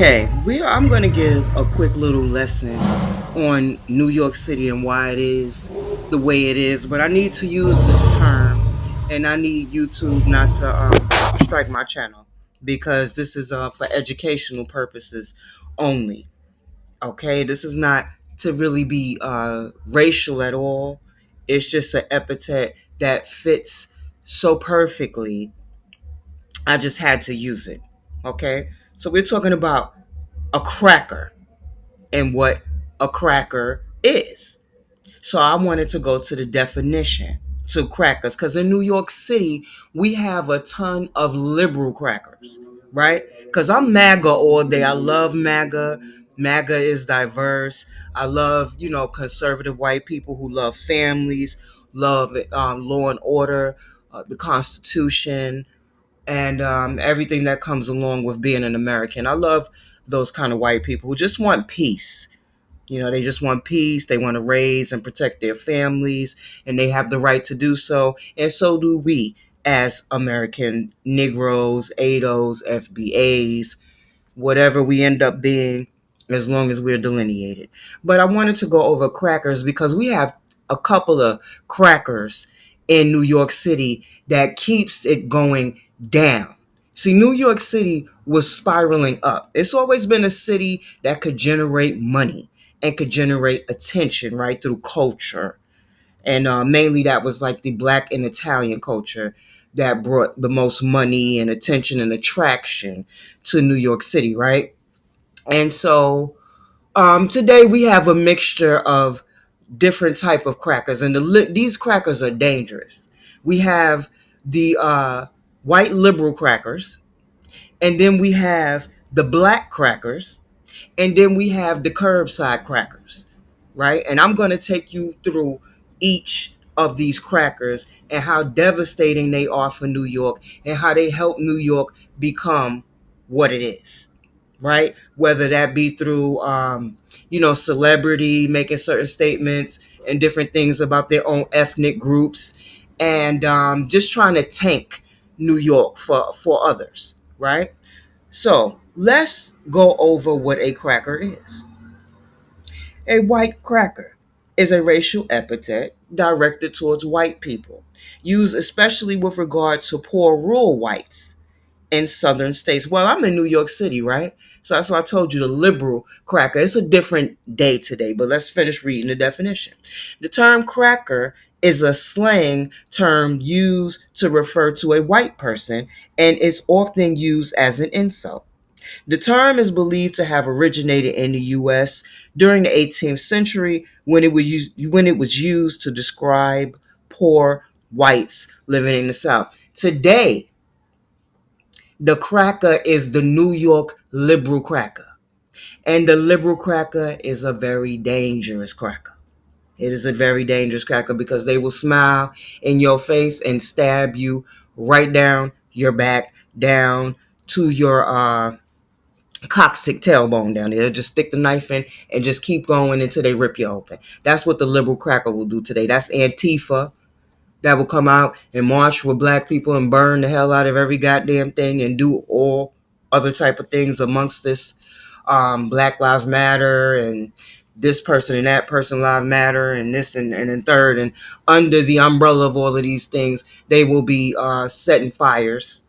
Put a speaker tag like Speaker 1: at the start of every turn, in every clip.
Speaker 1: Okay, I'm going to give a quick little lesson on New York City and why it is the way it is. But I need to use this term, and I need YouTube not to strike my channel because this is for educational purposes only. Okay, this is not to really be racial at all. It's just an epithet that fits so perfectly. I just had to use it. Okay, so we're talking about a cracker and what a cracker is. So I wanted to go to the definition to crackers because in New York City, we have a ton of liberal crackers, right? Because I'm MAGA all day. I love MAGA. MAGA is diverse. I love, conservative white people who love families, love law and order, the Constitution, and everything that comes along with being an American. I love those kind of white people who just want peace. They just want peace. They want to raise and protect their families, and they have the right to do so. And so do we as American Negroes, ADOs, FBAs, whatever we end up being, as long as we're delineated. But I wanted to go over crackers because we have a couple of crackers in New York City that keeps it going down. See, New York City was spiraling up. It's always been a city that could generate money and could generate attention, right, through culture. And mainly that was like the Black and Italian culture that brought the most money and attention and attraction to New York City, right? And so today we have a mixture of different type of crackers, and these crackers are dangerous. We have the white liberal crackers, and then we have the black crackers, and then we have the curbside crackers, right? And I'm going to take you through each of these crackers and how devastating they are for New York and how they help New York become what it is, right? Whether that be through, celebrity making certain statements and different things about their own ethnic groups and just trying to tank New York for others, right? So let's go over what a cracker is. A white cracker is a racial epithet directed towards white people, used especially with regard to poor rural whites in southern states. Well, I'm in New York City, right? So that's why I told you the liberal cracker. It's a different day today, but let's finish reading the definition. The term cracker is a slang term used to refer to a white person and is often used as an insult. The term is believed to have originated in the U.S. during the 18th century when it was used to describe poor whites living in the South. Today, the cracker is the New York liberal cracker. And the liberal cracker is a very dangerous cracker. It is a very dangerous cracker because they will smile in your face and stab you right down your back, down to your coccyx tailbone down there. They'll just stick the knife in and just keep going until they rip you open. That's what the liberal cracker will do today. That's Antifa that will come out and march with black people and burn the hell out of every goddamn thing and do all other type of things amongst this Black Lives Matter and this person and that person lives matter and this and then third, and under the umbrella of all of these things they will be setting fires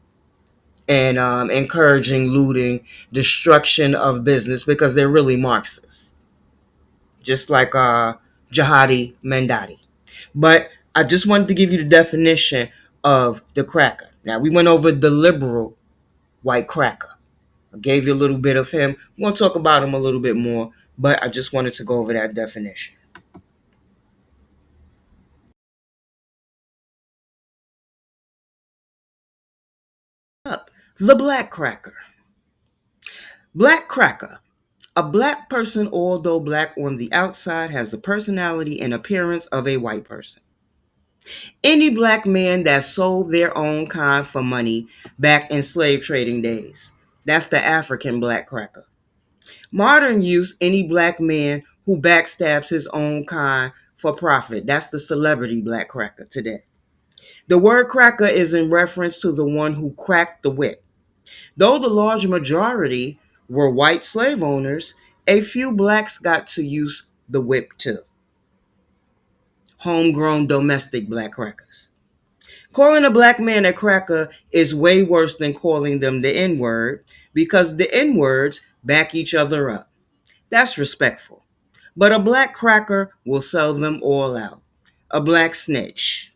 Speaker 1: and encouraging looting, destruction of business because they're really Marxists, just like Jihadi Mandati. But I just wanted to give you the definition of the cracker. Now, we went over the liberal white cracker. I gave you a little bit of him. We're going to talk about him a little bit more, but I just wanted to go over that definition. Up, the black cracker. Black Krackher. A black person, although black on the outside, has the personality and appearance of a white person. Any black man that sold their own kind for money back in slave trading days. That's the African black cracker. Modern use, any black man who backstabs his own kind for profit. That's the celebrity black cracker today. The word cracker is in reference to the one who cracked the whip. Though the large majority were white slave owners, a few blacks got to use the whip too. Homegrown domestic black crackers. Calling a black man a cracker is way worse than calling them the N word because the N words back each other up. That's respectful. But a black cracker will sell them all out. A black snitch.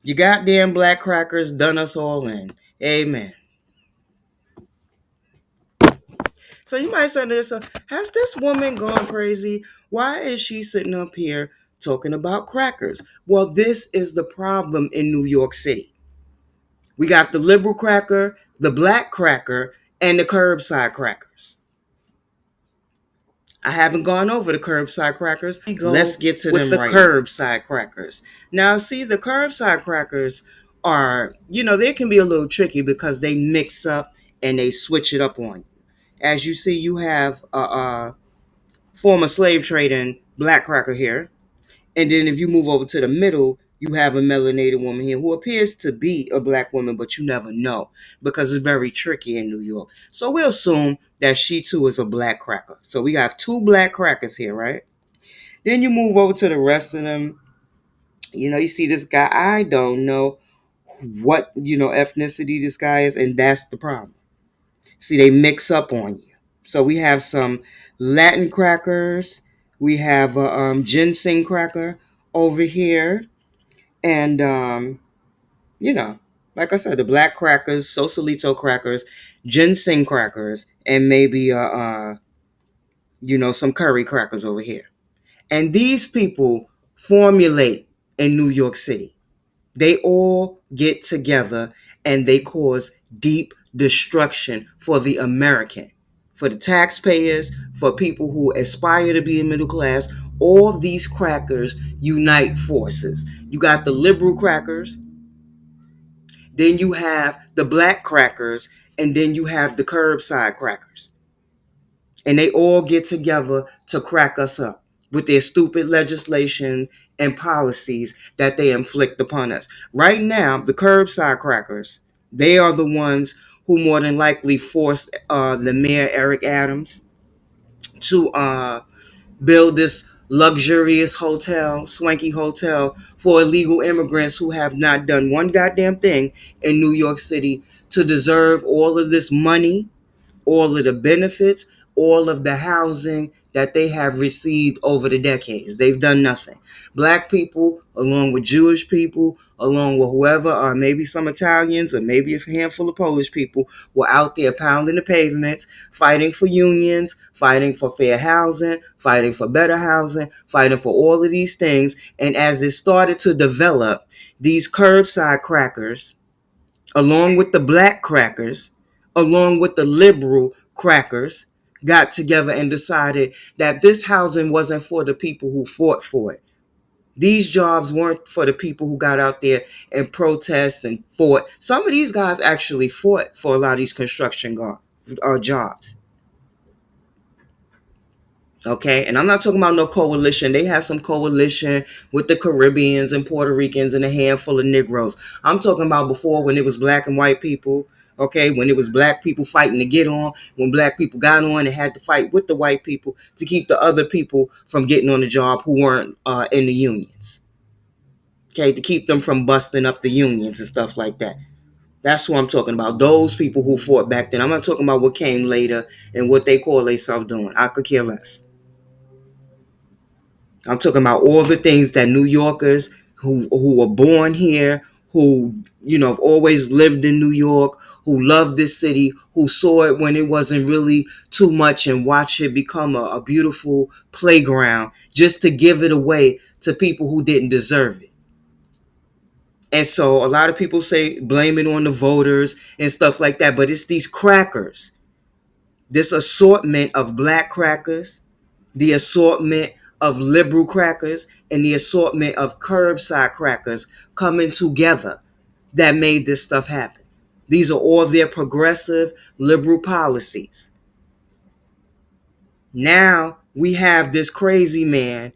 Speaker 1: You goddamn black crackers done us all in. Amen. So you might say to yourself, has this woman gone crazy? Why is she sitting up here talking about crackers? Well, this is the problem in New York City. We got the liberal cracker, the black cracker, and the curbside crackers. I haven't gone over the curbside crackers. Let's get to them right. Curbside crackers. Now, see, the curbside crackers are, they can be a little tricky because they mix up and they switch it up on you. As you see, you have a former slave trading black cracker here. And then if you move over to the middle, you have a melanated woman here who appears to be a black woman, but you never know because it's very tricky in New York. So we'll assume that she too is a black cracker. So we have two black crackers here, right? Then you move over to the rest of them. You see this guy. I don't know what, ethnicity this guy is, and that's the problem. See, they mix up on you. So we have some Latin crackers. We have a ginseng cracker over here. And, like I said, the black crackers, Sausalito crackers, ginseng crackers, and maybe, some curry crackers over here. And these people formulate in New York City. They all get together and they cause deep destruction for the American, for the taxpayers, for people who aspire to be in middle class. All these crackers unite forces. You got the liberal crackers, then you have the black crackers, and then you have the curbside crackers. And they all get together to crack us up with their stupid legislation and policies that they inflict upon us. Right now, the curbside crackers, they are the ones who more than likely forced the mayor, Eric Adams, to build this luxurious hotel, swanky hotel for illegal immigrants who have not done one goddamn thing in New York City to deserve all of this money, all of the benefits, all of the housing that they have received over the decades. They've done nothing. Black people, along with Jewish people, along with whoever, or maybe some Italians, or maybe a handful of Polish people, were out there pounding the pavements, fighting for unions, fighting for fair housing, fighting for better housing, fighting for all of these things. And as it started to develop, these curbside crackers, along with the black crackers, along with the liberal crackers, got together and decided that this housing wasn't for the people who fought for it. These jobs weren't for the people who got out there and protest and fought. Some of these guys actually fought for a lot of these construction jobs. Okay, and I'm not talking about no coalition. They had some coalition with the Caribbeans and Puerto Ricans and a handful of Negroes. I'm talking about before, when it was black and white people. Okay, when it was black people fighting to get on, when black people got on and had to fight with the white people to keep the other people from getting on the job who weren't in the unions. Okay, to keep them from busting up the unions and stuff like that. That's what I'm talking about. Those people who fought back then. I'm not talking about what came later and what they call themselves doing. I could care less. I'm talking about all the things that New Yorkers who were born here, who, have always lived in New York, who loved this city, who saw it when it wasn't really too much and watched it become a beautiful playground just to give it away to people who didn't deserve it. And so a lot of people say blame it on the voters and stuff like that, but it's these crackers This assortment of black crackers, the assortment of liberal crackers, and the assortment of curbside crackers coming together that made this stuff happen. These are all their progressive liberal policies. Now we have this crazy man.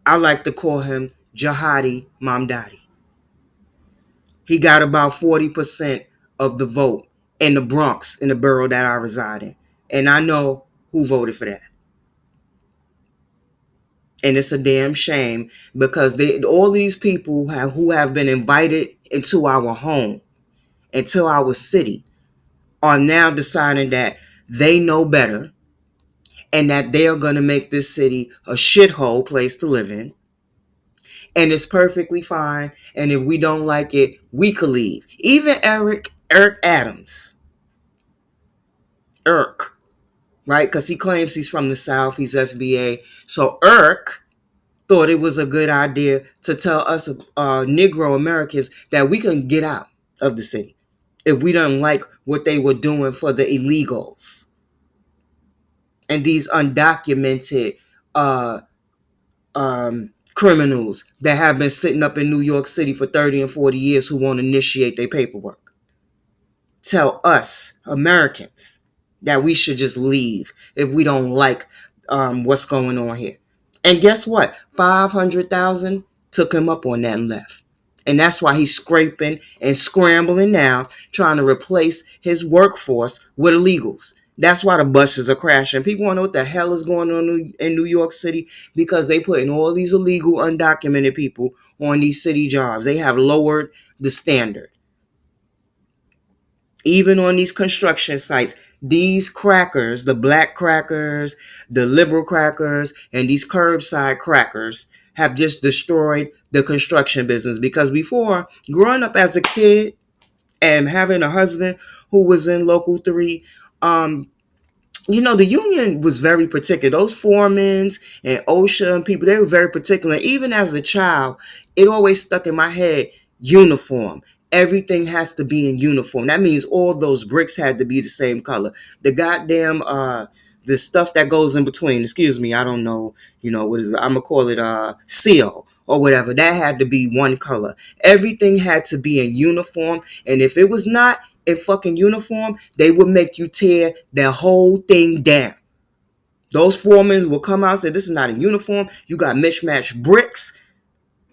Speaker 1: I like to call him Jihadi Mamdani. He got about 40% of the vote in the Bronx, in the borough that I reside in. And I know who voted for that. And it's a damn shame because all these people who have been invited into our home, into our city, are now deciding that they know better and that they're going to make this city a shithole place to live in. And it's perfectly fine. And if we don't like it, we could leave. Even Eric Adams, Irk, right? Because he claims he's from the South, he's FBA. So Irk thought it was a good idea to tell us Negro Americans that we can get out of the city if we don't like what they were doing for the illegals and these undocumented uh, criminals that have been sitting up in New York City for 30 and 40 years who won't initiate their paperwork. Tell us, Americans, that we should just leave if we don't like what's going on here. And guess what? 500,000 took him up on that and left. And that's why he's scraping and scrambling now, trying to replace his workforce with illegals. That's why the buses are crashing. People want to know what the hell is going on in New York City because they putting all these illegal, undocumented people on these city jobs. They have lowered the standard. Even on these construction sites, these crackers, the black crackers, the liberal crackers, and these curbside crackers have just destroyed the construction business. Because before, growing up as a kid and having a husband who was in Local 3, the union was very particular. Those foremans and OSHA and people, they were very particular. Even as a child, it always stuck in my head, uniform. Everything has to be in uniform. That means all those bricks had to be the same color. The goddamn, the stuff that goes in between, excuse me, I don't know, what is it? I'm going to call it seal or whatever. That had to be one color. Everything had to be in uniform. And if it was not in fucking uniform, they would make you tear the whole thing down. Those foremen will come out and say, this is not in uniform. You got mismatched bricks.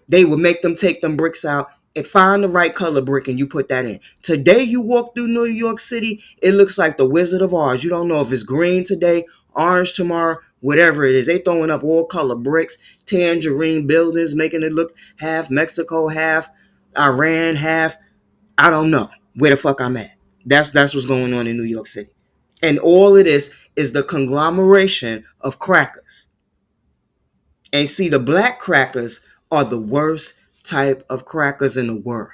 Speaker 1: They would make them take them bricks out and find the right color brick and you put that in. Today, you walk through New York City, it looks like the Wizard of Oz. You don't know if it's green today, orange tomorrow, whatever it is. They throwing up all color bricks, tangerine buildings, making it look half Mexico, half Iran, half I don't know where the fuck I'm at. That's what's going on in New York City. And all of this is the conglomeration of crackers. And see, the black crackers are the worst type of crackers in the world.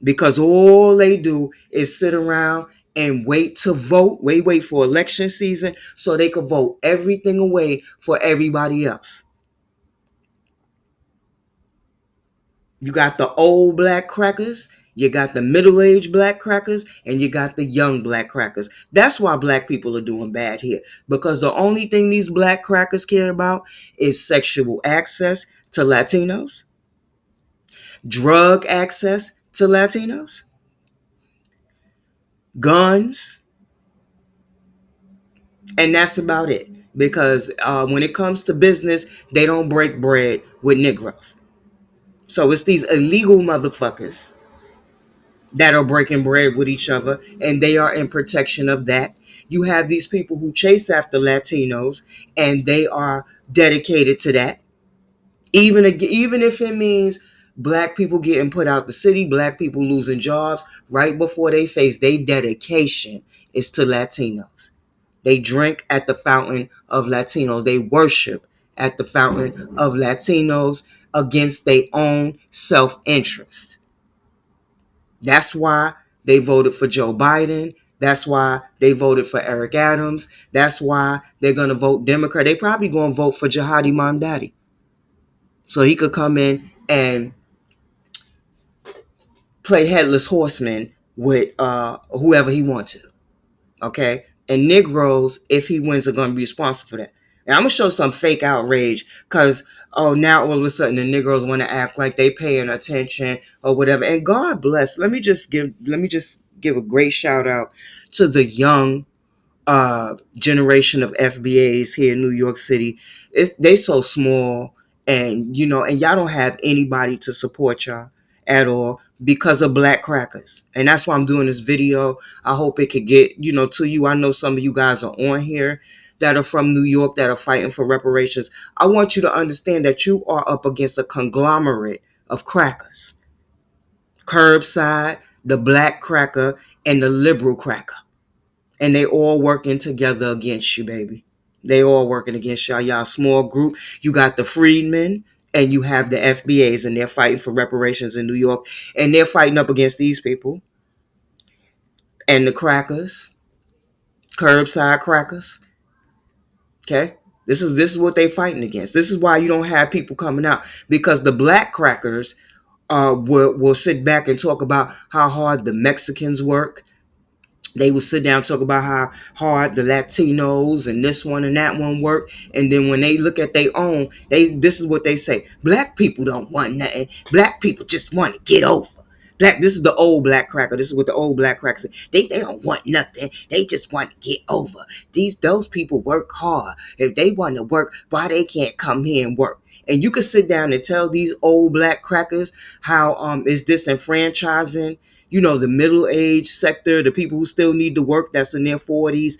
Speaker 1: Because all they do is sit around and wait to vote, wait for election season so they could vote everything away for everybody else. You got the old black crackers, you got the middle-aged black crackers, and you got the young black crackers. That's why black people are doing bad here. Because the only thing these black crackers care about is sexual access to Latinos, drug access to Latinos, guns, and that's about it. Because when it comes to business, they don't break bread with Negroes. So it's these illegal motherfuckers that are breaking bread with each other, and they are in protection of that. You have these people who chase after Latinos, and they are dedicated to that. Even if it means black people getting put out the city, black people losing jobs right before they face, their dedication is to Latinos. They drink at the fountain of Latinos. They worship at the fountain of Latinos against their own self-interest. That's why they voted for Joe Biden. That's why they voted for Eric Adams. That's why they're going to vote Democrat. They probably going to vote for Jihadi Mamdani. So he could come in and play headless horseman with whoever he wants to. Okay? And Negroes, if he wins, are going to be responsible for that. And I'm gonna show some fake outrage because now all of a sudden the Negroes want to act like they paying attention or whatever. And God bless. Let me just give a great shout out to the young generation of FBAs here in New York City. They so small, and and y'all don't have anybody to support y'all at all because of black crackers. And that's why I'm doing this video. I hope it could get to you. I know some of you guys are on here that are from New York that are fighting for reparations. I want you to understand that you are up against a conglomerate of crackers: curbside, the black cracker, and the liberal cracker. And they all working together against you, baby. They all working against y'all. Y'all small group. You got the freedmen and you have the FBAs, and they're fighting for reparations in New York. And they're fighting up against these people and the crackers, curbside crackers. Okay? This is what they fighting against. This is why you don't have people coming out, because the black crackers will sit back and talk about how hard the Mexicans work. They would sit down and talk about how hard the Latinos and this one and that one work. And then when they look at their own, this is what they say: black people don't want nothing. Black people just want to get over. This is the old black cracker. This is what the old black cracker say. They don't want nothing. They just want to get over. Those people work hard. If they want to work, why they can't come here and work? And you can sit down and tell these old black crackers how is disenfranchising the middle-aged sector, the people who still need to work, that's in their 40s,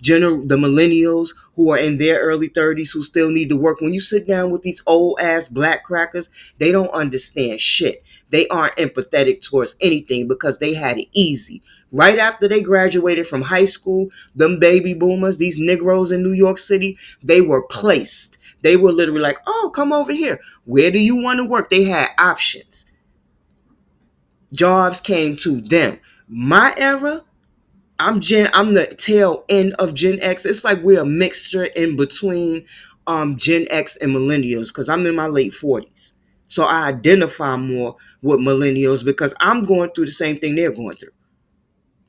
Speaker 1: the millennials who are in their early 30s who still need to work. When you sit down with these old-ass black crackers, they don't understand shit. They aren't empathetic towards anything because they had it easy. Right after they graduated from high school, them baby boomers, these Negroes in New York City, they were placed. They were literally like, oh, come over here. Where do you want to work? They had options. Jobs came to them. My era, I'm the tail end of Gen X. It's like we're a mixture in between Gen X and millennials, because I'm in my late 40s. So I identify more with millennials because I'm going through the same thing they're going through.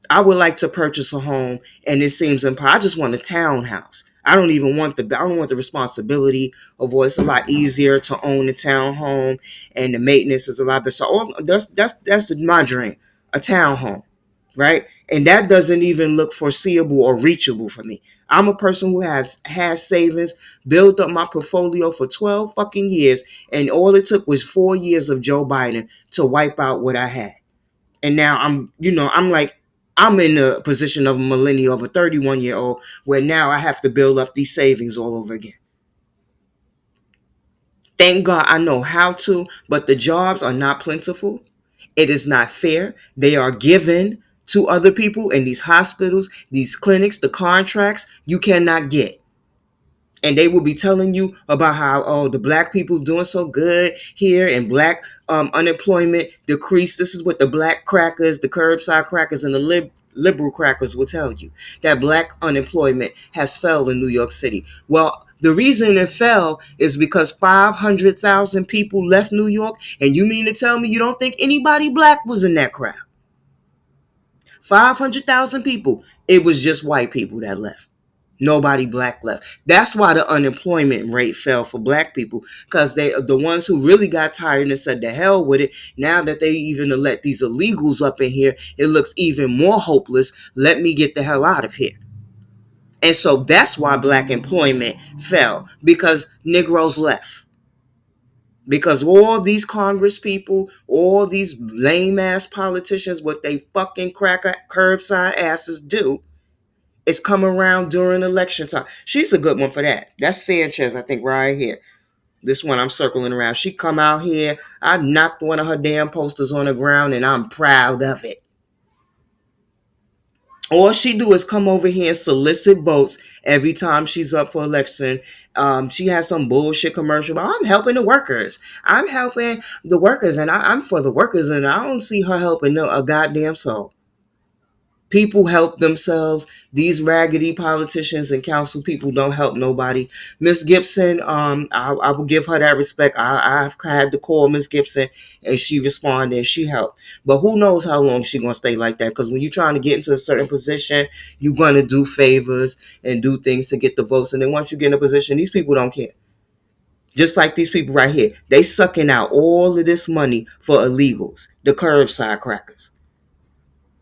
Speaker 1: I would like to purchase a home, and it seems impossible. I just want a townhouse. I don't want the responsibility of what. It's a lot easier to own a townhome, and the maintenance is a lot better. So that's my dream, a townhome, right? And that doesn't even look foreseeable or reachable for me. I'm a person who has savings, built up my portfolio for 12 fucking years, and all it took was 4 years of Joe Biden to wipe out what I had. And now I'm in the position of a millennial, of a 31-year-old, where now I have to build up these savings all over again. Thank God I know how to, but the jobs are not plentiful. It is not fair. They are given to other people in these hospitals, these clinics, the contracts you cannot get. And they will be telling you about how, the black people doing so good here, and black unemployment decreased. This is what the black crackers, the curbside crackers, and the liberal crackers will tell you, that black unemployment has fell in New York City. Well, the reason it fell is because 500,000 people left New York. And you mean to tell me you don't think anybody black was in that crowd? 500,000 people. It was just white people that left. Nobody black left. That's why the unemployment rate fell for black people, because they are the ones who really got tired and said, the hell with it. Now that they even let these illegals up in here, it looks even more hopeless. Let me get the hell out of here. And so that's why black employment fell, because Negroes left. Because all these Congress people, all these lame ass politicians, what they fucking curbside asses do is come around during election time. She's a good one for that. That's Sanchez, I think, right here. This one I'm circling around. She come out here. I knocked one of her damn posters on the ground, and I'm proud of it. All she do is come over here and solicit votes every time she's up for election. She has some bullshit commercial about, I'm helping the workers. I'm helping the workers, and I'm for the workers, and I don't see her helping a goddamn soul. People help themselves. These raggedy politicians and council people don't help nobody. Miss Gibson, I will give her that respect. I've had to call Miss Gibson, and she responded. And she helped, but who knows how long she's gonna stay like that? Because when you're trying to get into a certain position, you're gonna do favors and do things to get the votes, and then once you get in a position, these people don't care. Just like these people right here, they sucking out all of this money for illegals, the curbside crackers.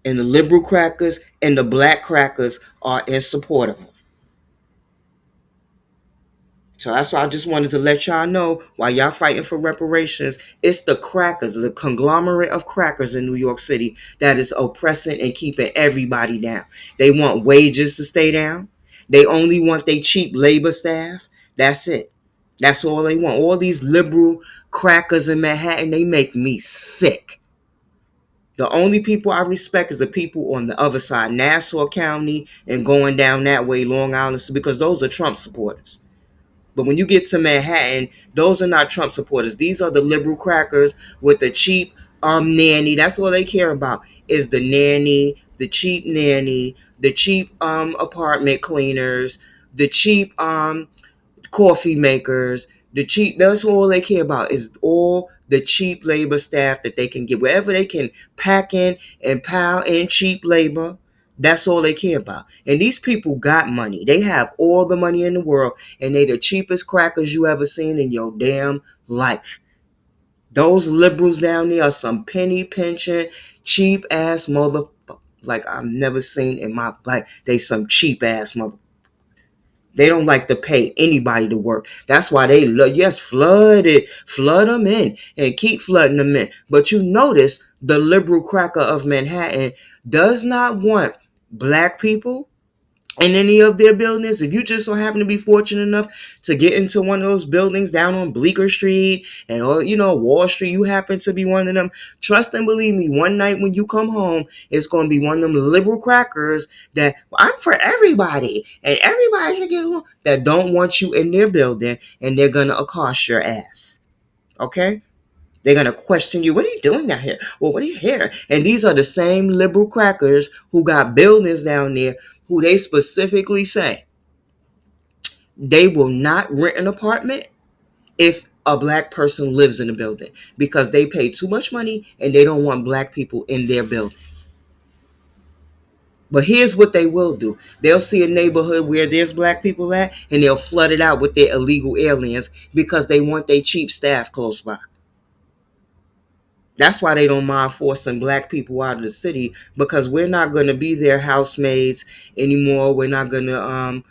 Speaker 1: And the liberal crackers and the black crackers are in support of them. So that's why I just wanted to let y'all know while y'all fighting for reparations, it's the crackers, the conglomerate of crackers in New York City that is oppressing and keeping everybody down. They want wages to stay down. They only want their cheap labor staff. That's it. That's all they want. All these liberal crackers in Manhattan, they make me sick. The only people I respect is the people on the other side, Nassau County and going down that way, Long Island, because those are Trump supporters. But when you get to Manhattan, those are not Trump supporters. These are the liberal crackers with the cheap nanny. That's all they care about is the nanny, the cheap nanny, the cheap apartment cleaners, the cheap coffee makers, the cheap, that's all they care about is all the cheap labor staff that they can get. Wherever they can pack in and pile in cheap labor, that's all they care about. And these people got money. They have all the money in the world, and they the cheapest crackers you ever seen in your damn life. Those liberals down there are some penny pinching, cheap ass mother like I've never seen in my life. They some cheap ass mother. They don't like to pay anybody to work. That's why they yes, flood it, flood them in, and keep flooding them in. But you notice the liberal cracker of Manhattan does not want black people in any of their buildings. If you just so happen to be fortunate enough to get into one of those buildings down on Bleecker Street and or Wall Street, you happen to be one of them. Trust and believe me, one night when you come home, it's going to be one of them liberal crackers that I'm for everybody and everybody should get along, that don't want you in their building, and they're going to accost your ass. Okay? They're going to question you. What are you doing down here? Well, what are you here? And these are the same liberal crackers who got buildings down there who they specifically say they will not rent an apartment if a black person lives in the building because they pay too much money and they don't want black people in their buildings. But here's what they will do. They'll see a neighborhood where there's black people at, and they'll flood it out with their illegal aliens because they want their cheap staff close by. That's why they don't mind forcing black people out of the city, because we're not going to be their housemaids anymore. We're not going to,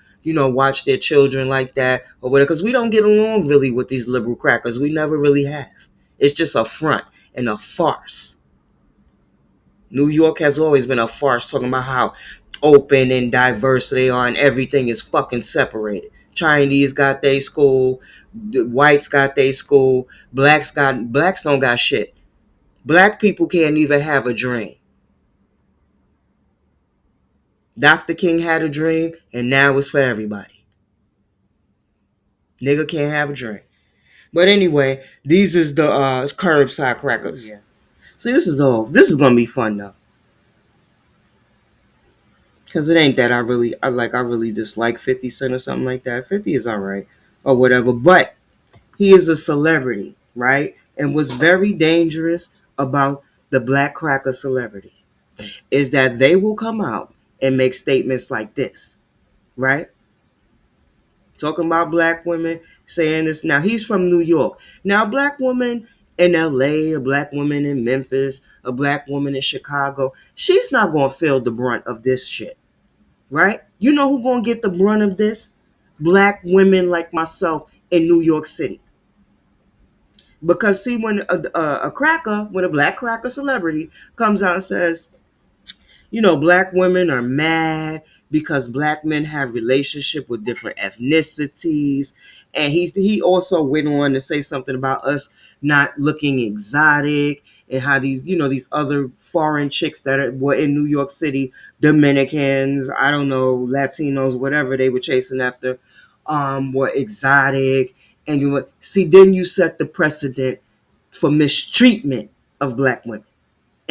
Speaker 1: watch their children like that or whatever, because we don't get along really with these liberal crackers. We never really have. It's just a front and a farce. New York has always been a farce, talking about how open and diverse they are and everything is fucking separated. Chinese got their school, the whites got their school, blacks don't got shit. Black people can't even have a dream. Dr. King had a dream, and now it's for everybody. Nigga can't have a dream. But anyway, these is the curbside crackers. Yeah. See, this is gonna be fun though, cause it ain't that I really dislike 50 Cent or something like that. 50 is alright or whatever, but he is a celebrity, right? And what's very dangerous about the black cracker celebrity is that they will come out and make statements like this, right? Talking about black women, saying this. Now, he's from New York. Now, a black woman in LA, a black woman in Memphis, a black woman in Chicago, she's not going to feel the brunt of this shit, right? You know who's going to get the brunt of this? Black women like myself in New York City. Because see, when when a black cracker celebrity comes out and says, black women are mad because black men have relationship with different ethnicities. And he also went on to say something about us not looking exotic, and how these other foreign chicks that were in New York City, Dominicans, I don't know, Latinos, whatever they were chasing after, were exotic. And then you set the precedent for mistreatment of black women.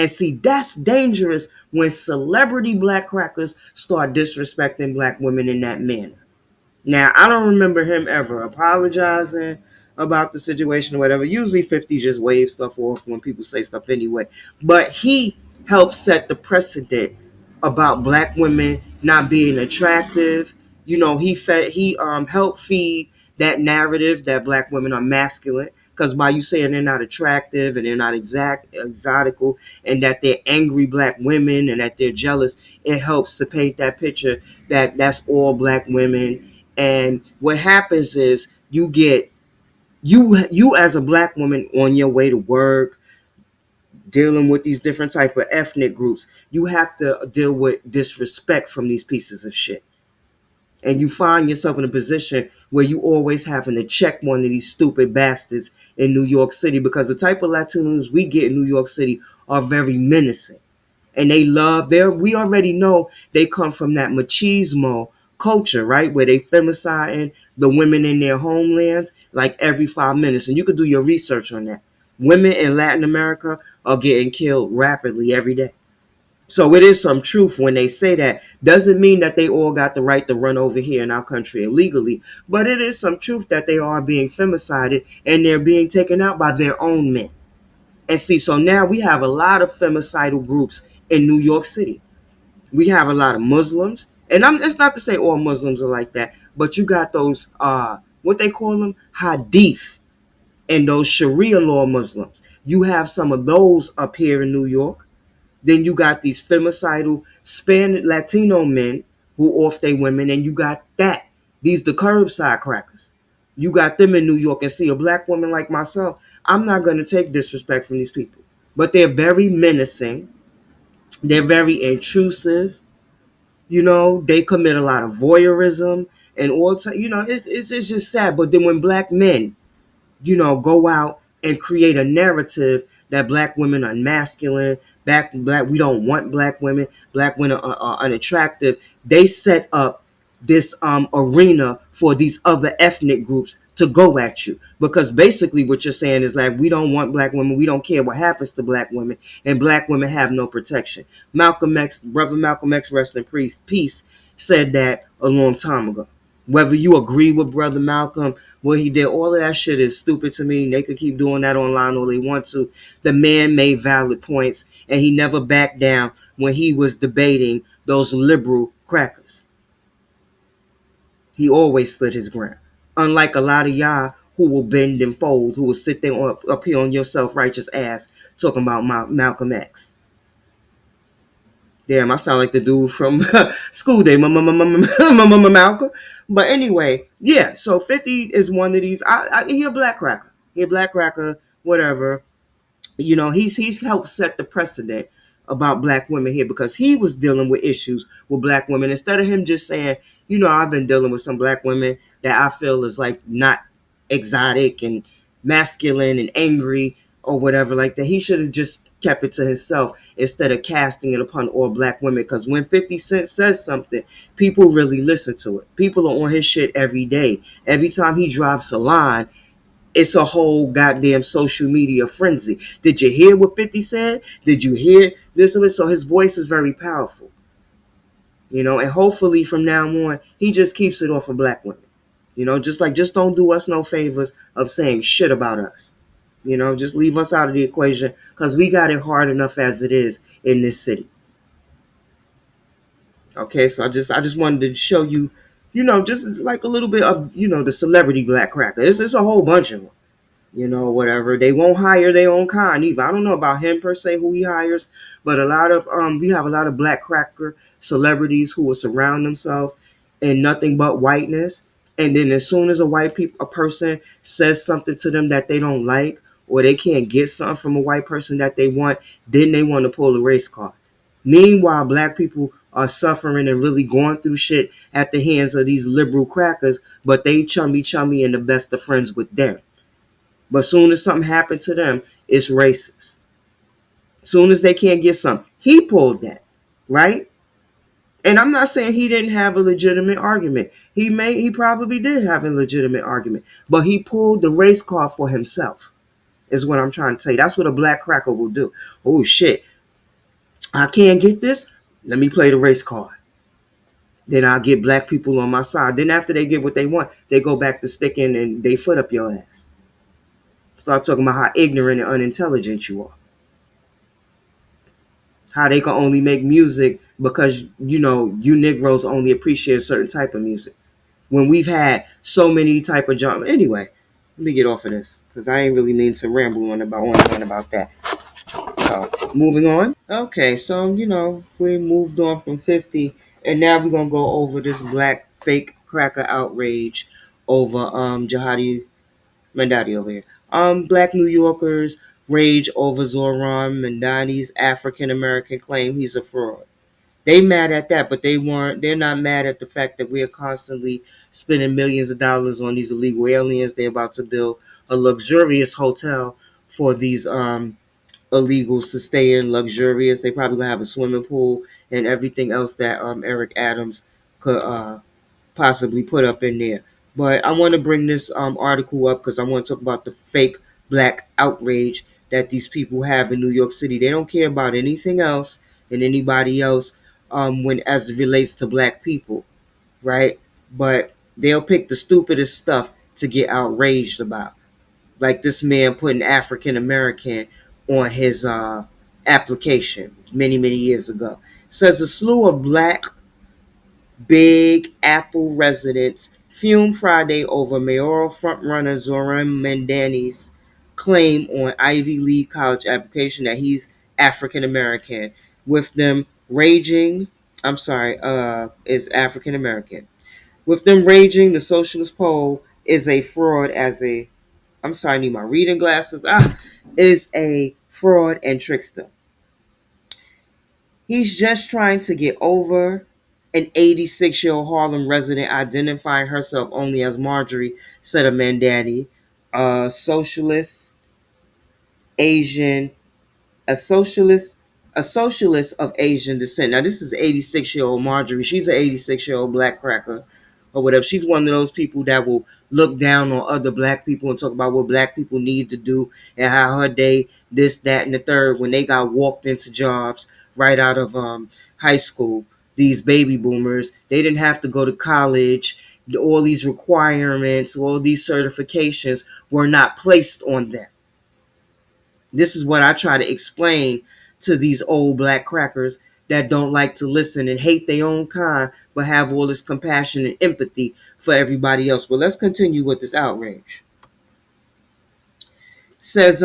Speaker 1: And see, that's dangerous when celebrity black crackers start disrespecting black women in that manner. Now, I don't remember him ever apologizing about the situation or whatever. Usually 50 just waves stuff off when people say stuff anyway. But he helped set the precedent about black women not being attractive. You know, he helped feed that narrative that black women are masculine. Because by you saying they're not attractive and they're not exotical and that they're angry black women and that they're jealous, it helps to paint that picture that that's all black women. And what happens is you get you as a black woman on your way to work, dealing with these different type of ethnic groups, you have to deal with disrespect from these pieces of shit. And you find yourself in a position where you always having to check one of these stupid bastards in New York City, because the type of Latinos we get in New York City are very menacing. And they love their, we already know they come from that machismo culture, right? Where they femiciding the women in their homelands like every 5 minutes. And you could do your research on that. Women in Latin America are getting killed rapidly every day. So it is some truth when they say that. Doesn't mean that they all got the right to run over here in our country illegally, but it is some truth that they are being femicided and they're being taken out by their own men. And see, so now we have a lot of femicidal groups in New York City. We have a lot of Muslims, and it's not to say all Muslims are like that, but you got those what they call them, Hadith, and those Sharia law Muslims. You have some of those up here in New York. Then you got these femicidal Spanish Latino men who off they women, and you got that. These the curbside crackers. You got them in New York, and see a black woman like myself, I'm not gonna take disrespect from these people. But they're very menacing. They're very intrusive. You know, they commit a lot of voyeurism and all time. You know, it's just sad. But then when black men, you know, go out and create a narrative that black women are masculine, black we don't want black women are unattractive. They set up this arena for these other ethnic groups to go at you, because basically what you're saying is like, we don't want black women, we don't care what happens to black women, and black women have no protection. Brother Malcolm X, rest in peace, said that a long time ago. Whether you agree with Brother Malcolm, what he did, all of that shit is stupid to me. They could keep doing that online all they want to. The man made valid points, and he never backed down when he was debating those liberal crackers. He always stood his ground. Unlike a lot of y'all who will bend and fold, who will sit there up here on your self-righteous ass talking about Malcolm X. Damn, I sound like the dude from School Day, Malcolm. But anyway, yeah. So 50 is one of these. He a black cracker. He a black cracker. Whatever. You know, he's helped set the precedent about black women here, because he was dealing with issues with black women. Instead of him just saying, you know, I've been dealing with some black women that I feel is like not exotic and masculine and angry or whatever like that. He should have just kept it to himself instead of casting it upon all black women. Because when 50 Cent says something, people really listen to it. People are on his shit every day. Every time he drops a line, it's a whole goddamn social media frenzy. Did you hear what 50 said? Did you hear this of it? So his voice is very powerful. You know, and hopefully from now on, he just keeps it off of black women. You know, just don't do us no favors of saying shit about us. You know, just leave us out of the equation, because we got it hard enough as it is in this city. Okay, so I just wanted to show you, you know, just like a little bit of, you know, the celebrity black cracker. It's a whole bunch of them. You know, whatever. They won't hire their own kind either. I don't know about him per se, who he hires, but a lot of we have a lot of black cracker celebrities who will surround themselves in nothing but whiteness. And then as soon as a person says something to them that they don't like, or they can't get something from a white person that they want, then they want to pull a race card. Meanwhile, black people are suffering and really going through shit at the hands of these liberal crackers, but they chummy and the best of friends with them. But soon as something happened to them, it's racist. Soon as they can't get something, he pulled that, right? And I'm not saying he didn't have a legitimate argument. He probably did have a legitimate argument, but he pulled the race card for himself. Is what I'm trying to tell you. That's what a black cracker will do. Oh shit! I can't get this. Let me play the race card. Then I'll get black people on my side. Then after they get what they want, they go back to sticking and they foot up your ass. Start talking about how ignorant and unintelligent you are. How they can only make music because you Negroes only appreciate a certain type of music. When we've had so many type of jobs. Anyway, let me get off of this because I ain't really mean to ramble on about that. So moving on. Okay, so we moved on from 50, and now we're gonna go over this black fake cracker outrage over Jihadi Mandati over here. Black New Yorkers rage over Zoran Mandani's African American claim he's a fraud. They mad at that, but they're not mad at the fact that we are constantly spending millions of dollars on these illegal aliens. They're about to build a luxurious hotel for these illegals to stay in, luxurious. They probably gonna have a swimming pool and everything else that Eric Adams could possibly put up in there. But I want to bring this article up because I want to talk about the fake black outrage that these people have in New York City. They don't care about anything else and anybody else when as it relates to black people, right? But they'll pick the stupidest stuff to get outraged about, like this man putting African American on his application many years ago. Says a slew of black Big Apple residents fumed Friday over mayoral frontrunner Zoran Mandani's claim on Ivy League college application that he's African American, with them raging. I'm sorry, is African American. With them raging, the socialist poll is a fraud as a. I'm sorry, I need my reading glasses. Is a fraud and trickster. He's just trying to get over an 86-year-old Harlem resident identifying herself only as Marjorie, said a Mandani, a socialist, Asian, a socialist, a socialist of Asian descent. Now, this is 86-year-old Marjorie. She's an 86-year-old black cracker or whatever. She's one of those people that will look down on other black people and talk about what black people need to do and how her day, this, that, and the third, when they got walked into jobs right out of high school. These baby boomers, they didn't have to go to college. All these requirements, all these certifications were not placed on them. This is what I try to explain to these old black crackers that don't like to listen and hate their own kind, but have all this compassion and empathy for everybody else. But let's continue with this outrage. Says,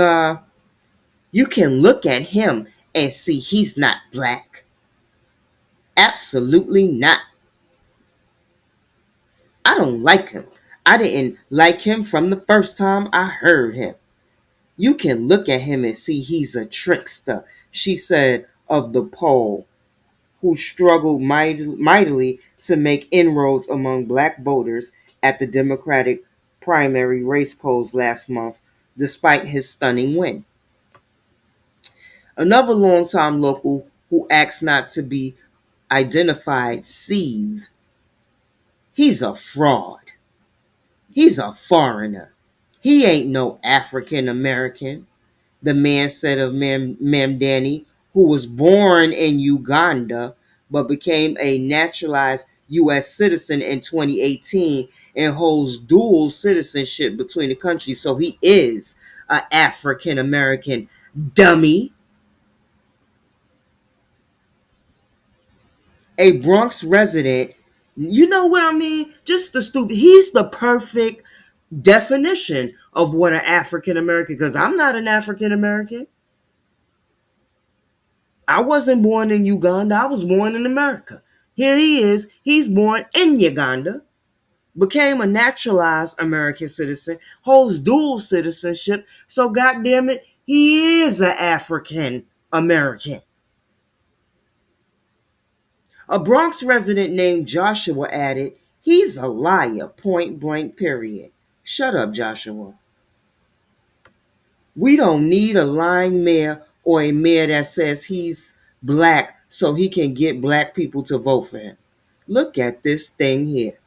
Speaker 1: you can look at him and see he's not black. Absolutely not. I don't like him. I didn't like him from the first time I heard him. You can look at him and see he's a trickster, she said of the poll, who struggled mightily to make inroads among black voters at the Democratic primary race polls last month, despite his stunning win. Another longtime local who asked not to be identified seethed. He's a fraud. He's a foreigner. He ain't no African American, the man said of Mamdani, who was born in Uganda but became a naturalized U.S. citizen in 2018 and holds dual citizenship between the countries. So he is an African American dummy. A Bronx resident, you know what I mean? Just the stupid. He's the perfect definition of what an African American, because I'm not an African American. I wasn't born in Uganda. I was born in America. Here he is. He's born in Uganda, became a naturalized American citizen, holds dual citizenship. So, goddamn it, he is an African American. A Bronx resident named Joshua added, he's a liar, point blank, period. Shut up, Joshua. We don't need a lying mayor or a mayor that says he's black so he can get black people to vote for him. Look at this thing here.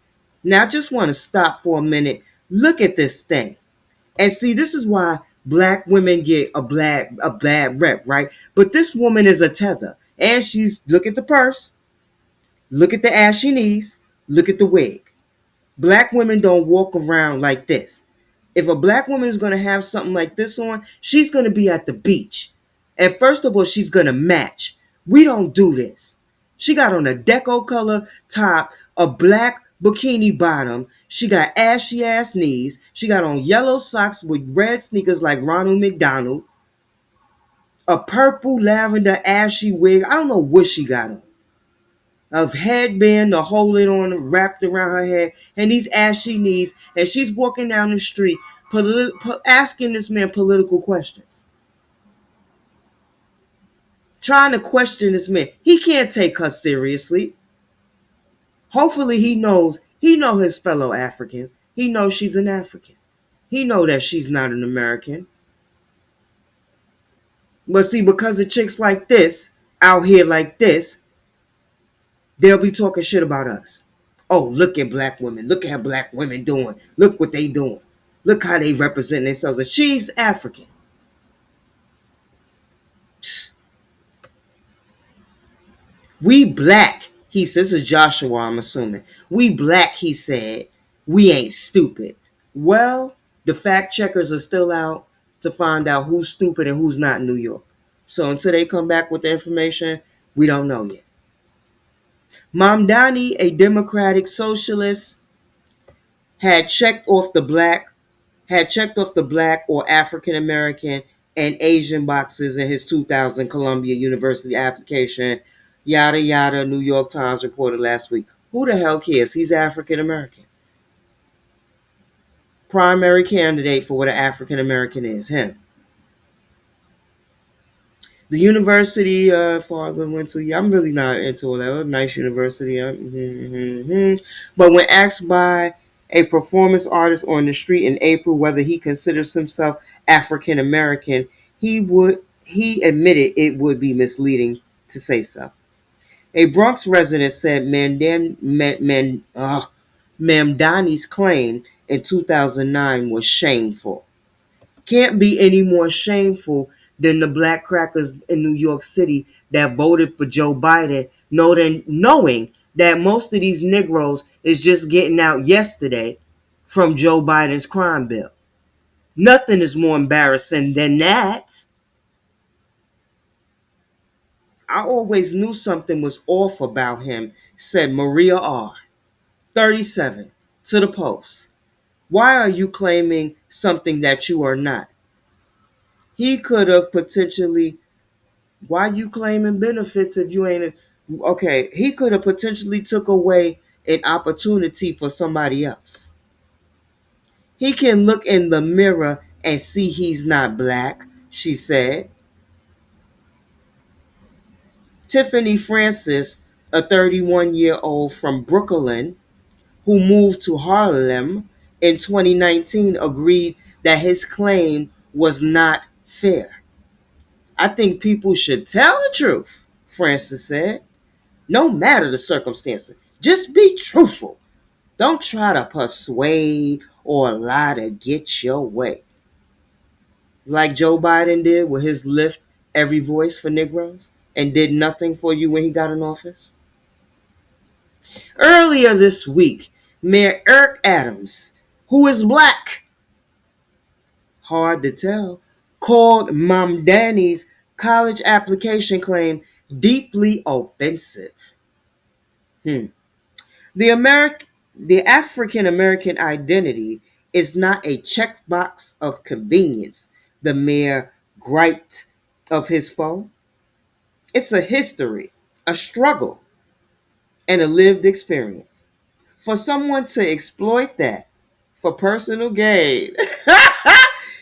Speaker 1: Now, I just want to stop for a minute. Look at this thing. And see, this is why black women get a bad rep, right? But this woman is a tether. And she's, look at the purse, look at the ashy knees, look at the wig. Black women don't walk around like this. If a black woman is going to have something like this on, she's going to be at the beach. And first of all, she's going to match. We don't do this. She got on a deco color top, a black bikini bottom. She got ashy ass knees. She got on yellow socks with red sneakers like Ronald McDonald, a purple lavender ashy wig. I don't know what she got on. A headband to hold it on, wrapped around her head, and these ashy knees, and she's walking down the street asking this man political questions, trying to question this man. He can't take her seriously. Hopefully he know his fellow Africans. He knows she's an African. He know that she's not an American. But see, because of chicks like this out here like this, they'll be talking shit about us. Oh, look at black women. Look at how black women doing. Look what they doing. Look how they represent themselves. And she's African. We black, he says. This is Joshua, I'm assuming. We black, he said. We ain't stupid. Well, the fact checkers are still out to find out who's stupid and who's not in New York. So until they come back with the information, we don't know yet. Mamdani, a Democratic socialist, had checked off the black or African American and Asian boxes in his 2000 Columbia University application. Yada yada, New York Times reported last week. Who the hell cares? He's African American. Primary candidate for what an African American is, him. The university father went to, yeah, I'm really not into all that. Nice university. But when asked by a performance artist on the street in April whether he considers himself African American, he admitted it would be misleading to say so. A Bronx resident said Mamdani's claim in 2009 was shameful. Can't be any more shameful than the black crackers in New York City that voted for Joe Biden, knowing that most of these Negroes is just getting out yesterday from Joe Biden's crime bill. Nothing is more embarrassing than that. I always knew something was off about him, said Maria R., 37, to the Post. Why are you claiming something that you are not? He could have potentially, why you claiming benefits if you ain't okay, he could have potentially took away an opportunity for somebody else. He can look in the mirror and see he's not black, she said. Tiffany Francis, a 31-year-old from Brooklyn who moved to Harlem in 2019, agreed that his claim was not fair. I think people should tell the truth, Francis said. No matter the circumstances, just be truthful. Don't try to persuade or lie to get your way. Like Joe Biden did with his lift every voice for Negroes and did nothing for you when he got in office. Earlier this week, Mayor Eric Adams, who is black, hard to tell, called Mamdani's college application claim deeply offensive. The the African American identity is not a checkbox of convenience, the mayor griped of his foe. It's a history, a struggle, and a lived experience. For someone to exploit that for personal gain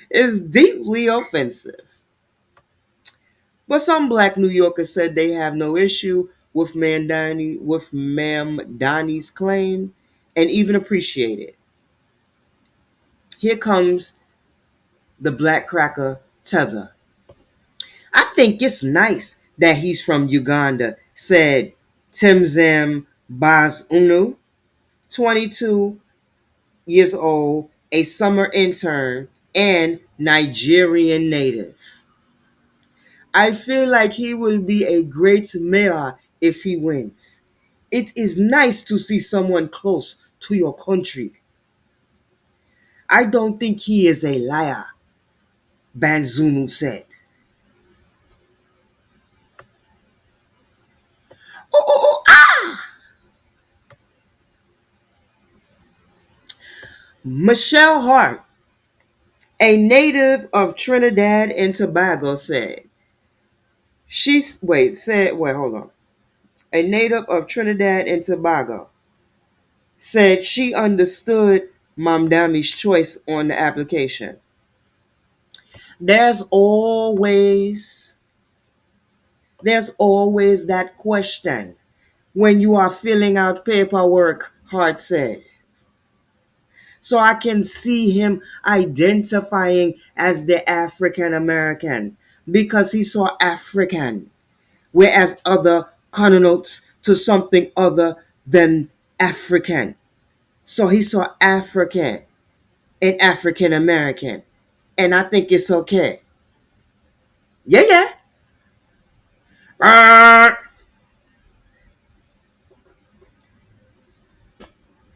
Speaker 1: is deeply offensive. But some black New Yorkers said they have no issue with Ma'am Donnie's claim and even appreciate it. Here comes the black cracker Tether. I think it's nice that he's from Uganda, said Timzam Bazunu, 22 years old, a summer intern and Nigerian native. I feel like he will be a great mayor if he wins. It is nice to see someone close to your country. I don't think he is a liar, Banzunu said. Oh, oh, oh, ah! Michelle Hart, a native of Trinidad and Tobago, hold on. A native of Trinidad and Tobago said she understood Mamdami's choice on the application. There's always there's always that question when you are filling out paperwork, Hart said. So I can see him identifying as the African American because he saw African, whereas other connotes to something other than African. So he saw African and African American. And I think it's okay. Yeah, yeah.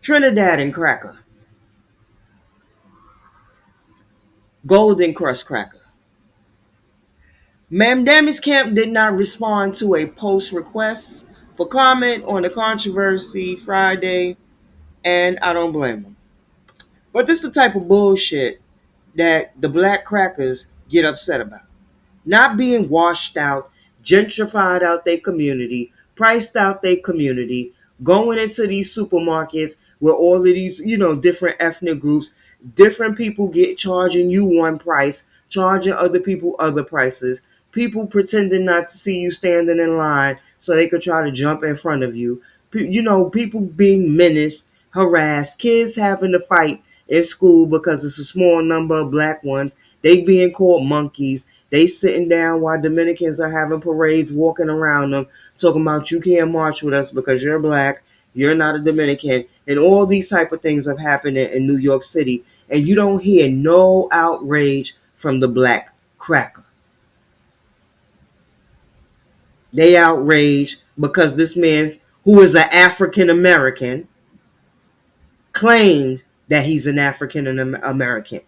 Speaker 1: Trinidad and Cracker. Golden Crust Cracker. Mamdami's camp did not respond to a post request for comment on the controversy Friday, and I don't blame them. But this is the type of bullshit that the black crackers get upset about. Not being washed out, gentrified out their community, priced out their community, going into these supermarkets where all of these, different ethnic groups, different people get charging you one price, charging other people other prices, people pretending not to see you standing in line so they could try to jump in front of you, people being menaced, harassed, kids having to fight in school because it's a small number of black ones, they being called monkeys, they sitting down while Dominicans are having parades, walking around them, talking about you can't march with us because you're black, you're not a Dominican, and all these type of things have happened in New York City, and you don't hear no outrage from the black cracker. They outraged because this man, who is an African American, claimed that he's an African American.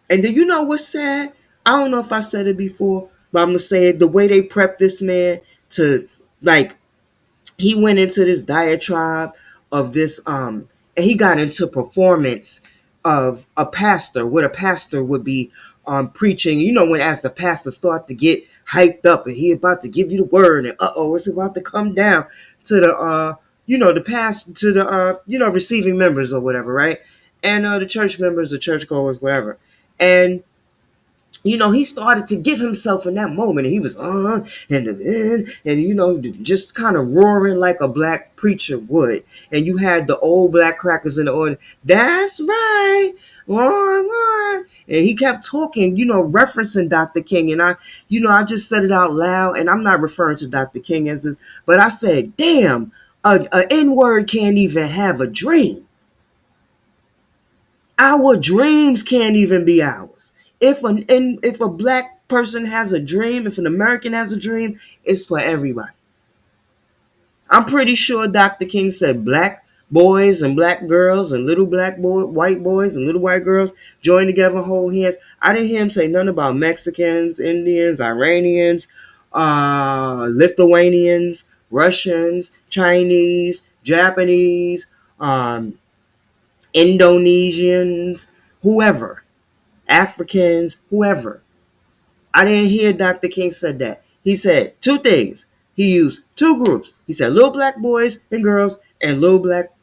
Speaker 1: And do you know what's sad? I don't know if I said it before, but I'm gonna say it. The way they prepped this man to, like, he went into this diatribe of this, and he got into performance of a pastor, what a pastor would be preaching. When as the pastor start to get hyped up and he about to give you the word, and it's about to come down to the the past to the receiving members or whatever, right? And the church members, the churchgoers, whatever. And he started to give himself in that moment. And he was and just kind of roaring like a black preacher would. And you had the old black crackers in the audience. That's right. And he kept talking, referencing Dr. King. And I just said it out loud. And I'm not referring to Dr. King as this, but I said, damn, an N-word can't even have a dream. Our dreams can't even be ours. If a black person has a dream, if an American has a dream, it's for everybody. I'm pretty sure Dr. King said black boys and black girls and little white boys and little white girls join together and hold hands. I didn't hear him say nothing about Mexicans, Indians, Iranians, Lithuanians, Russians, Chinese, Japanese, Indonesians, whoever, Africans, whoever. I didn't hear Dr. King said that. He said two things. He used two groups. He said little black boys and girls and little black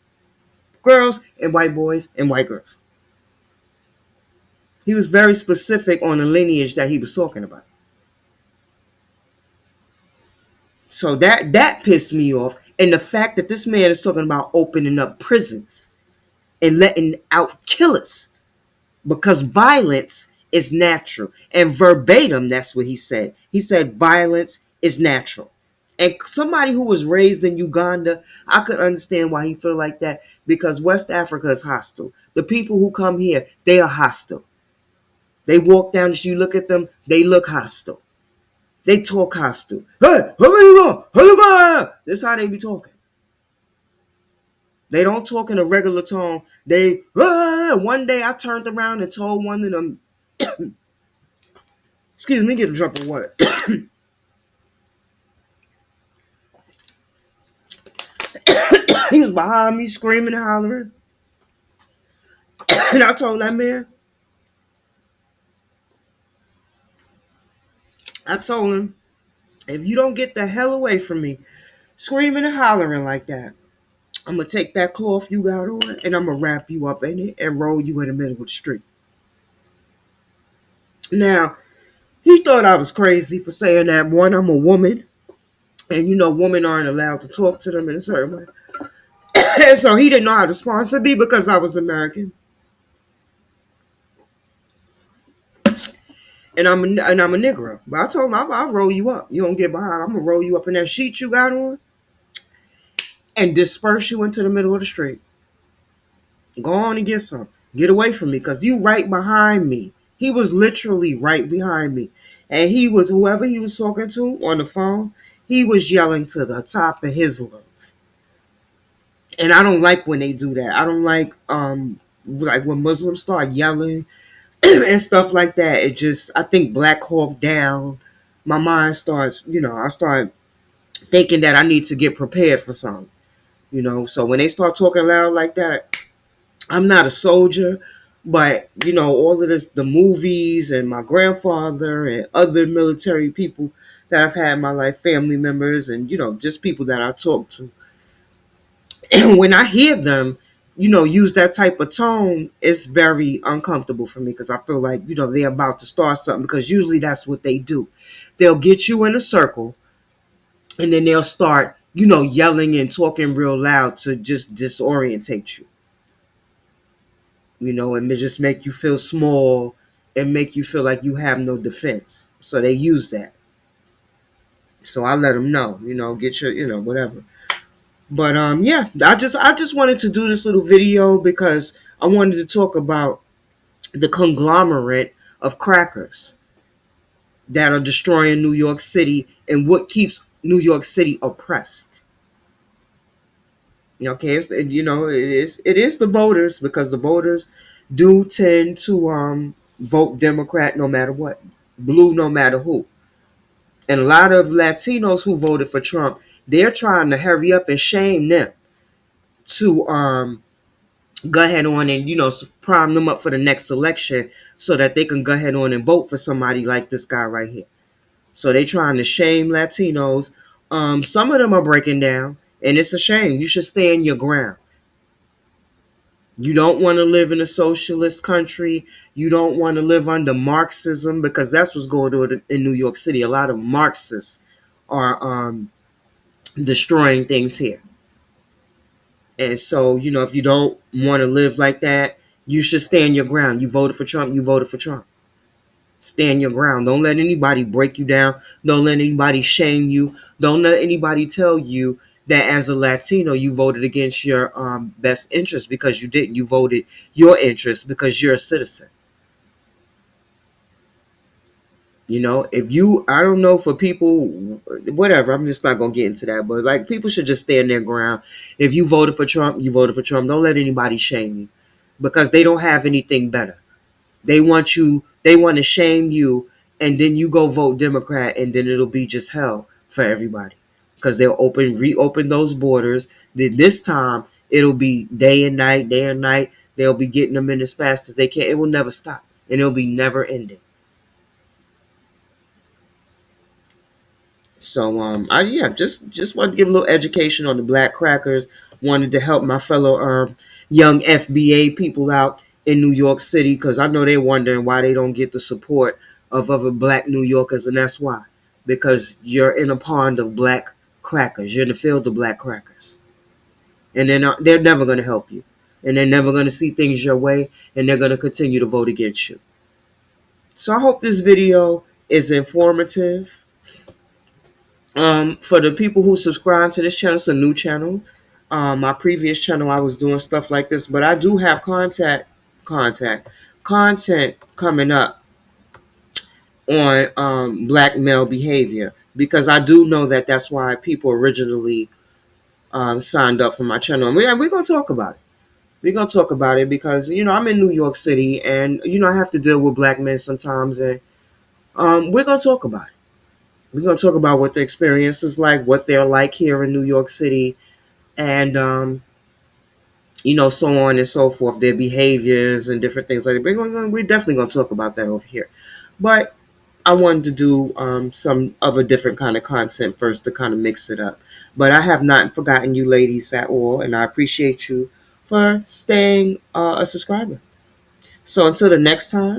Speaker 1: girls and white boys and white girls. He was very specific on the lineage that he was talking about. So that pissed me off. And the fact that this man is talking about opening up prisons and letting out killers because violence is natural. And verbatim, that's what he said. He said violence is natural. And somebody who was raised in Uganda, I could understand why he feel like that because West Africa is hostile. The people who come here, they are hostile. They walk down the street, you look at them, they look hostile. They talk hostile. Hey, where you going? Where you going? This is how they be talking. They don't talk in a regular tone. They one day I turned around and told one of them, excuse me, get a drop of water. He was behind me screaming and hollering. And I told that man, I told him, if you don't get the hell away from me, screaming and hollering like that, I'm gonna take that cloth you got on and I'm gonna wrap you up in it and roll you in the middle of the street. Now, he thought I was crazy for saying that. One, I'm a woman, and women aren't allowed to talk to them in a certain way. And so he didn't know how to sponsor me because I was American. And I'm a Negro. But I told him I'll roll you up. You don't get behind. I'm gonna roll you up in that sheet you got on and disperse you into the middle of the street. Go on and get some. Get away from me because you right behind me. He was literally right behind me. And he was, whoever he was talking to on the phone, he was yelling to the top of his lungs. And I don't like when they do that. I don't like when Muslims start yelling and stuff like that. It just, I think Black Hawk Down. My mind starts, I start thinking that I need to get prepared for something. So when they start talking loud like that, I'm not a soldier, but all of this, the movies and my grandfather and other military people that I've had in my life, family members, and just people that I talk to. And when I hear them, use that type of tone, it's very uncomfortable for me because I feel like, they're about to start something because usually that's what they do. They'll get you in a circle and then they'll start, yelling and talking real loud to just disorientate you, and they just make you feel small and make you feel like you have no defense. So they use that. So I let them know, get your, whatever. But yeah, I just wanted to do this little video because I wanted to talk about the conglomerate of crackers that are destroying New York City and what keeps New York City oppressed. Okay, it is the voters because the voters do tend to vote Democrat no matter what, blue no matter who. And a lot of Latinos who voted for Trump, they're trying to hurry up and shame them to go ahead on and prime them up for the next election so that they can go ahead on and vote for somebody like this guy right here. So they trying to shame Latinos. Some of them are breaking down, and it's a shame. You should stand your ground. You don't want to live in a socialist country. You don't want to live under Marxism because that's what's going on in New York City. A lot of Marxists are destroying things here. And so, if you don't want to live like that, you should stand your ground. You voted for Trump, you voted for Trump. Stand your ground. Don't let anybody break you down. Don't let anybody shame you. Don't let anybody tell you that as a Latino, you voted against your best interest because you didn't. You voted your interest because you're a citizen. If you, I don't know for people, whatever, I'm just not going to get into that. But like people should just stand their ground. If you voted for Trump, you voted for Trump. Don't let anybody shame you because they don't have anything better. They want to shame you, and then you go vote Democrat, and then it'll be just hell for everybody because they'll reopen those borders. Then this time it'll be day and night, day and night. They'll be getting them in as fast as they can. It will never stop, and it'll be never ending. So I yeah, just wanted to give a little education on the black crackers. Wanted to help my fellow young FBA people out in New York City because I know they're wondering why they don't get the support of other black New Yorkers, and that's why. Because you're in a pond of black crackers. You're in the field of black crackers, and they're never going to help you, and they're never going to see things your way, and they're going to continue to vote against you. So I hope this video is informative. For the people who subscribe to this channel, it's a new channel. My previous channel, I was doing stuff like this, but I do have content coming up on black male behavior, because I do know that that's why people originally signed up for my channel. And we're going to talk about it. We're going to talk about it because, I'm in New York City, and, I have to deal with black men sometimes. And we're going to talk about it. We're going to talk about what the experience is like, what they're like here in New York City, and, so on and so forth, their behaviors and different things like that. We're definitely going to talk about that over here. But I wanted to do some of a different kind of content first to kind of mix it up. But I have not forgotten you ladies at all, and I appreciate you for staying a subscriber. So until the next time.